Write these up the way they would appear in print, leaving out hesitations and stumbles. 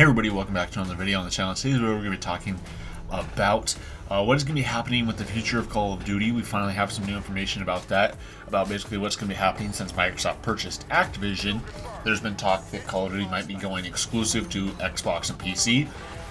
Hey everybody, welcome back to another video on the channel. Today we're going to be talking about what is going to be happening with the future of Call of Duty. We finally have some new information about that, about basically what's going to be happening since Microsoft purchased Activision. There's been talk that Call of Duty might be going exclusive to Xbox and PC,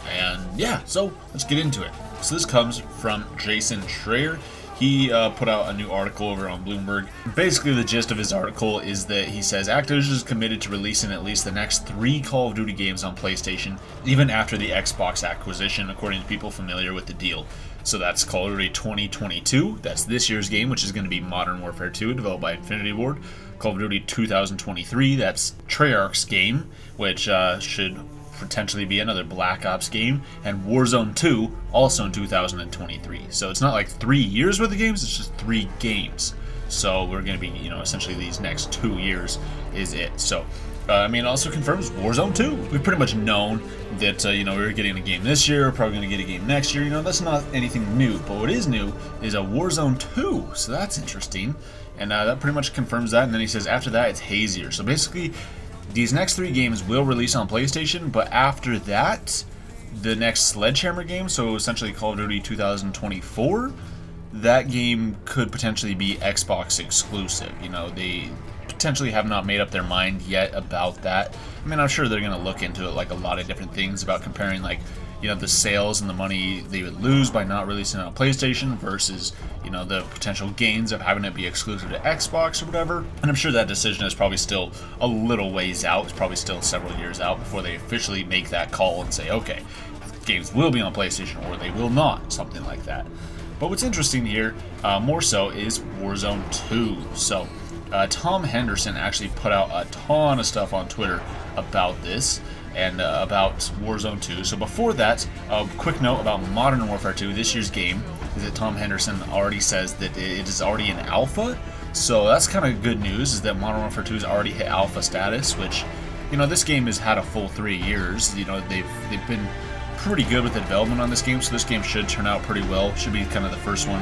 and yeah, so let's get into it. So this comes from Jason Schreier. He put out a new article over on Bloomberg. Basically, the gist of his article is that he says Activision is committed to releasing at least the next 3 Call of Duty games on PlayStation, even after the Xbox acquisition, according to people familiar with the deal. So that's Call of Duty 2022, that's this year's game, which is going to be Modern Warfare 2, developed by Infinity Ward. Call of Duty 2023, that's Treyarch's game, which should potentially be another Black Ops game, and Warzone 2 also in 2023. So it's not like 3 years worth of games, it's just 3 games. So we're going to be, essentially these next 2 years is it. So it also confirms Warzone 2. We've pretty much known that we were getting a game this year, we're probably going to get a game next year. That's not anything new, but what is new is a Warzone 2. So that's interesting, and that pretty much confirms that. And then he says after that it's hazier. So basically, these next 3 games will release on PlayStation, but after that, the next Sledgehammer game, so essentially Call of Duty 2024, that game could potentially be Xbox exclusive. They potentially have not made up their mind yet about that. I'm sure they're going to look into it, like a lot of different things about comparing, the sales and the money they would lose by not releasing it on PlayStation versus, the potential gains of having it be exclusive to Xbox or whatever. And I'm sure that decision is probably still a little ways out. It's probably still several years out before they officially make that call and say, okay, games will be on PlayStation or they will not, something like that. But what's interesting here, more so, is Warzone 2. So, Tom Henderson actually put out a ton of stuff on Twitter about this and about Warzone 2. So before that, a quick note about Modern Warfare 2, this year's game, is that Tom Henderson already says that it is already in alpha. So that's kind of good news, is that Modern Warfare 2 has already hit alpha status, which, this game has had a full 3 years. They've been pretty good with the development on this game, so this game should turn out pretty well. Should be kind of the first one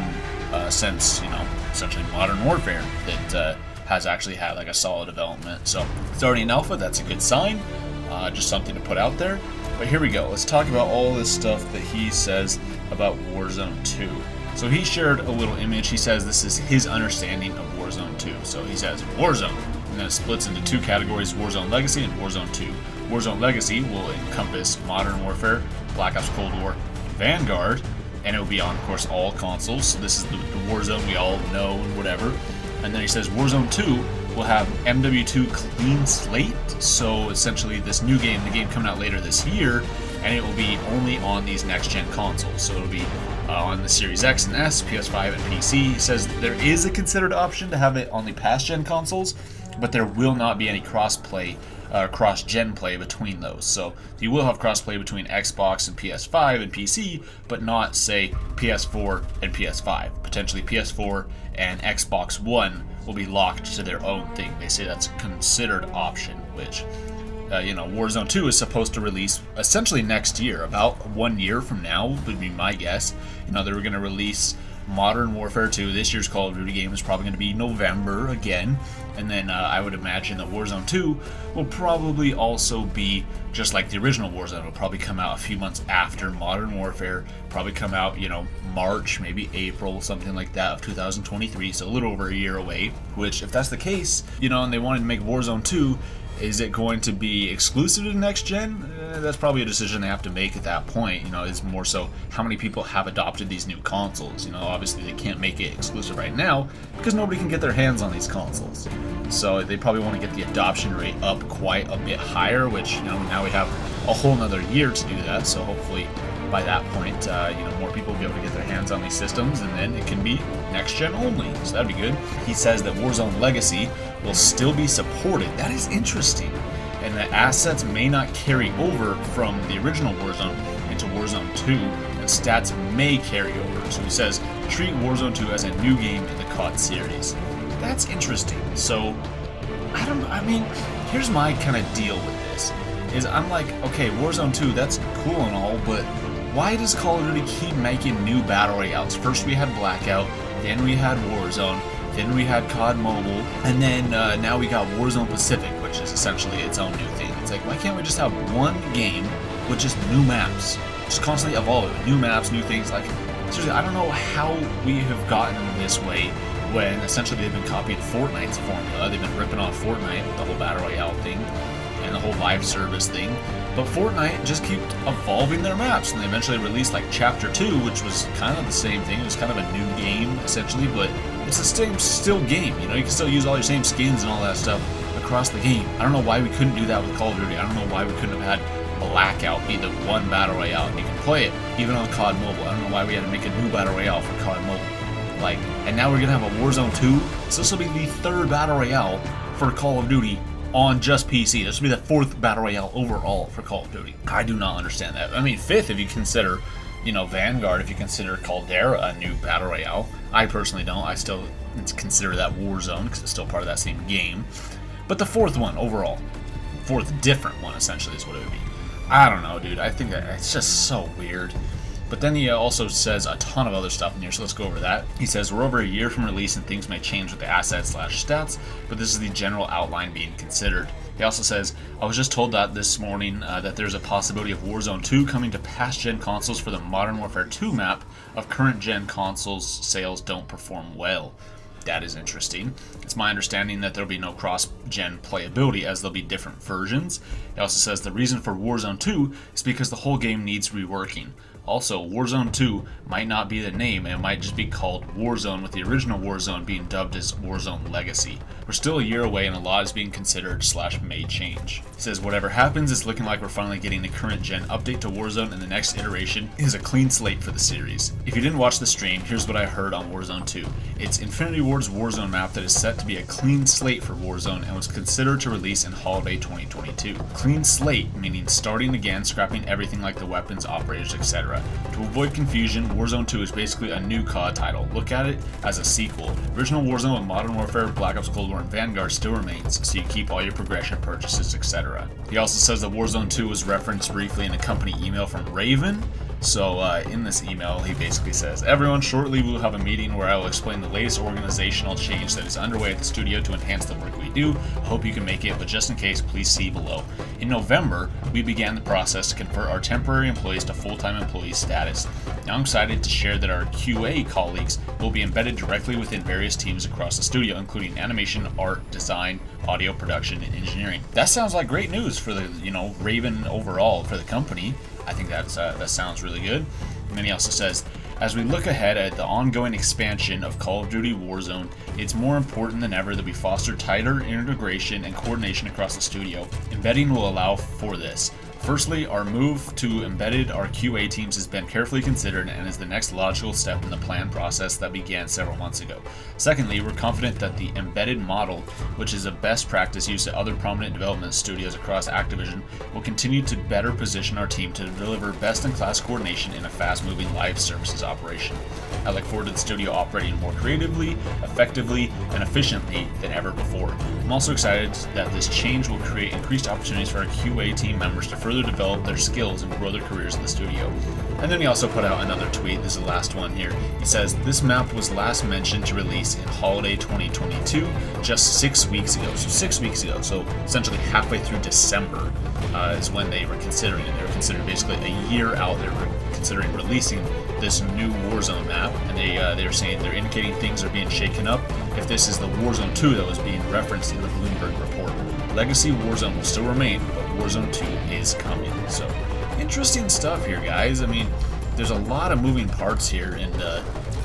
since, essentially Modern Warfare that has actually had like a solid development. So it's already in alpha, that's a good sign. Just something to put out there. But here we go. Let's talk about all this stuff that he says about Warzone 2. So he shared a little image. He says this is his understanding of Warzone 2. So he says Warzone, and then it splits into 2 categories: Warzone Legacy and Warzone 2. Warzone Legacy will encompass Modern Warfare, Black Ops Cold War, and Vanguard, and it will be on, of course, all consoles. So this is the Warzone we all know and whatever. And then he says Warzone 2 will have MW2 Clean Slate, so essentially this new game, the game coming out later this year, and it will be only on these next-gen consoles. So it'll be on the Series X and S, PS5, and PC. He says there is a considered option to have it on the past-gen consoles, but there will not be any cross-play, cross-gen play between those. So you will have cross-play between Xbox and PS5 and PC, but not, say, PS4 and PS5. Potentially PS4 and Xbox One will be locked to their own thing. They say that's a considered option, which, Warzone 2 is supposed to release essentially next year, about 1 year from now would be my guess. They were going to release Modern Warfare 2, this year's Call of Duty game, is probably going to be November again, and then I would imagine that Warzone 2 will probably also be just like the original Warzone. It'll probably come out a few months after Modern Warfare, probably come out, March, maybe April, something like that of 2023, so a little over a year away, which if that's the case, and they wanted to make Warzone 2, is it going to be exclusive to next gen? That's probably a decision they have to make at that point. It's more so how many people have adopted these new consoles. Obviously they can't make it exclusive right now because nobody can get their hands on these consoles. So they probably want to get the adoption rate up quite a bit higher, which, now we have a whole nother year to do that. So hopefully by that point, more people will be able to get their hands on these systems, and then it can be next gen only. So that'd be good. He says that Warzone Legacy will still be supported. That is interesting. And that assets may not carry over from the original Warzone into Warzone 2, and stats may carry over. So he says, treat Warzone 2 as a new game in the COD series. That's interesting. So, here's my kind of deal with this. Is I'm like, okay, Warzone 2, that's cool and all, but why does Call of Duty keep making new battle royales? First we had Blackout, then we had Warzone, then we had COD Mobile, and then now we got Warzone Pacific, which is essentially its own new thing. It's like, why can't we just have one game with just new maps, just constantly evolving, new maps, new things. Like, seriously, I don't know how we have gotten this way when essentially they've been copying Fortnite's formula. They've been ripping off Fortnite with the whole Battle Royale thing and the whole live service thing. But Fortnite just kept evolving their maps, and they eventually released like Chapter 2, which was kind of the same thing. It was kind of a new game, essentially, but it's the same still game. You know, you can still use all your same skins and all that stuff across the game. I don't know why we couldn't do that with Call of Duty. I don't know why we couldn't have had Blackout be the one Battle Royale, and you can play it even on COD Mobile. I don't know why we had to make a new Battle Royale for COD Mobile. Like, and now we're gonna have a Warzone 2. So this will be the third Battle Royale for Call of Duty on just PC. This will be the fourth Battle Royale overall for Call of Duty. I do not understand that. I mean, fifth if you consider, you know, Vanguard, if you consider Caldera a new Battle Royale. I personally don't. I still consider that Warzone because it's still part of that same game. But the fourth one overall, fourth different one essentially is what it would be. I don't know, dude. I think that it's just so weird. But then he also says a ton of other stuff in here, so let's go over that. He says, we're over a year from release and things may change with the assets/stats, but this is the general outline being considered. He also says, I was just told that this morning that there's a possibility of Warzone 2 coming to past-gen consoles for the Modern Warfare 2 map of current-gen consoles sales don't perform well. That is interesting. It's my understanding that there'll be no cross-gen playability as there'll be different versions. He also says the reason for Warzone 2 is because the whole game needs reworking. Also, Warzone 2 might not be the name, and it might just be called Warzone, with the original Warzone being dubbed as Warzone Legacy. We're still a year away and a lot is being considered / may change. He says, whatever happens, it's looking like we're finally getting the current gen update to Warzone, and the next iteration is a clean slate for the series. If you didn't watch the stream, here's what I heard on Warzone 2. It's Infinity Ward's Warzone map that is set to be a clean slate for Warzone and was considered to release in holiday 2022. Clean slate, meaning starting again, scrapping everything like the weapons, operators, etc. To avoid confusion, Warzone 2 is basically a new COD title. Look at it as a sequel. Original Warzone with Modern Warfare, Black Ops Cold War, and Vanguard still remains, so you keep all your progression purchases, etc. He also says that Warzone 2 was referenced briefly in a company email from Raven. So in this email, he basically says, everyone, shortly we will have a meeting where I will explain the latest organizational change that is underway at the studio to enhance the work we do. Hope you can make it, but just in case, please see below. In November, we began the process to convert our temporary employees to full-time employee status. Now I'm excited to share that our QA colleagues will be embedded directly within various teams across the studio, including animation, art, design, audio production, and engineering. That sounds like great news for the, Raven overall, for the company. I think that sounds really good. And then he also says, as we look ahead at the ongoing expansion of Call of Duty Warzone, it's more important than ever that we foster tighter integration and coordination across the studio. Embedding will allow for this. Firstly, our move to embedded our QA teams has been carefully considered and is the next logical step in the plan process that began several months ago. Secondly, we're confident that the embedded model, which is a best practice used at other prominent development studios across Activision, will continue to better position our team to deliver best-in-class coordination in a fast-moving live services operation. I look forward to the studio operating more creatively, effectively, and efficiently than ever before. I'm also excited that this change will create increased opportunities for our QA team members to further develop their skills and grow their careers in the studio. And then he also put out another tweet. This is the last one here. He says, this map was last mentioned to release in holiday 2022, just 6 weeks ago. So 6 weeks ago, so essentially halfway through December is when they were considering it. They were considering basically a year out. They were considering releasing this new Warzone map, and they're saying they're indicating things are being shaken up if this is the Warzone 2 that was being referenced in the Bloomberg report. Legacy Warzone will still remain, but Warzone 2 is coming. So interesting stuff here, guys. I mean, there's a lot of moving parts here, and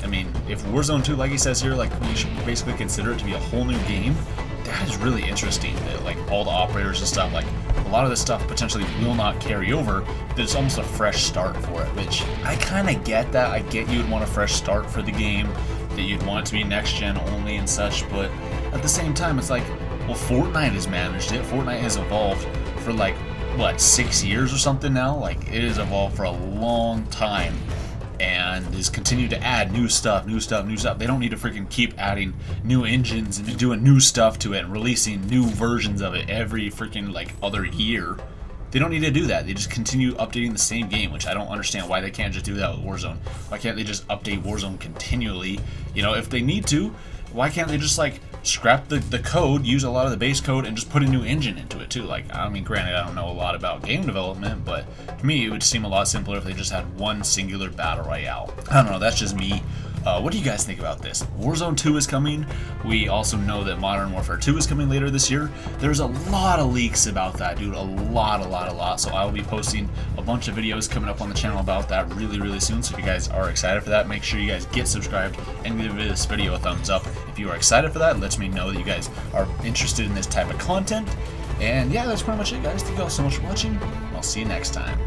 I mean, if Warzone 2, like he says here, like we should basically consider it to be a whole new game. That is really interesting. Like all the operators and stuff, like a lot of this stuff potentially will not carry over. There's almost a fresh start for it, which I kind of get that. I get you'd want a fresh start for the game, that you'd want it to be next gen only and such, but at the same time, it's like, well, Fortnite has managed it. Fortnite has evolved for like, what, 6 years or something now? Like, it has evolved for a long time and is continued to add new stuff. They don't need to freaking keep adding new engines and doing new stuff to it and releasing new versions of it every freaking like other year. They don't need to do that. They just continue updating the same game, which I don't understand why they can't just do that with Warzone. Why can't they just update Warzone continually? If they need to, why can't they just like scrap the code, use a lot of the base code, and just put a new engine into it too? Like, I mean, granted, I don't know a lot about game development, but to me, it would seem a lot simpler if they just had one singular battle royale. I don't know, that's just me. What do you guys think about this? Warzone 2 is coming. We also know that Modern Warfare 2 is coming later this year. There's a lot of leaks about that, dude. A lot. So I will be posting a bunch of videos coming up on the channel about that really soon. So if you guys are excited for that, make sure you guys get subscribed and give this video a thumbs up. If you are excited for that, it lets me know that you guys are interested in this type of content. And yeah, that's pretty much it, guys. Thank you all so much for watching. I'll see you next time.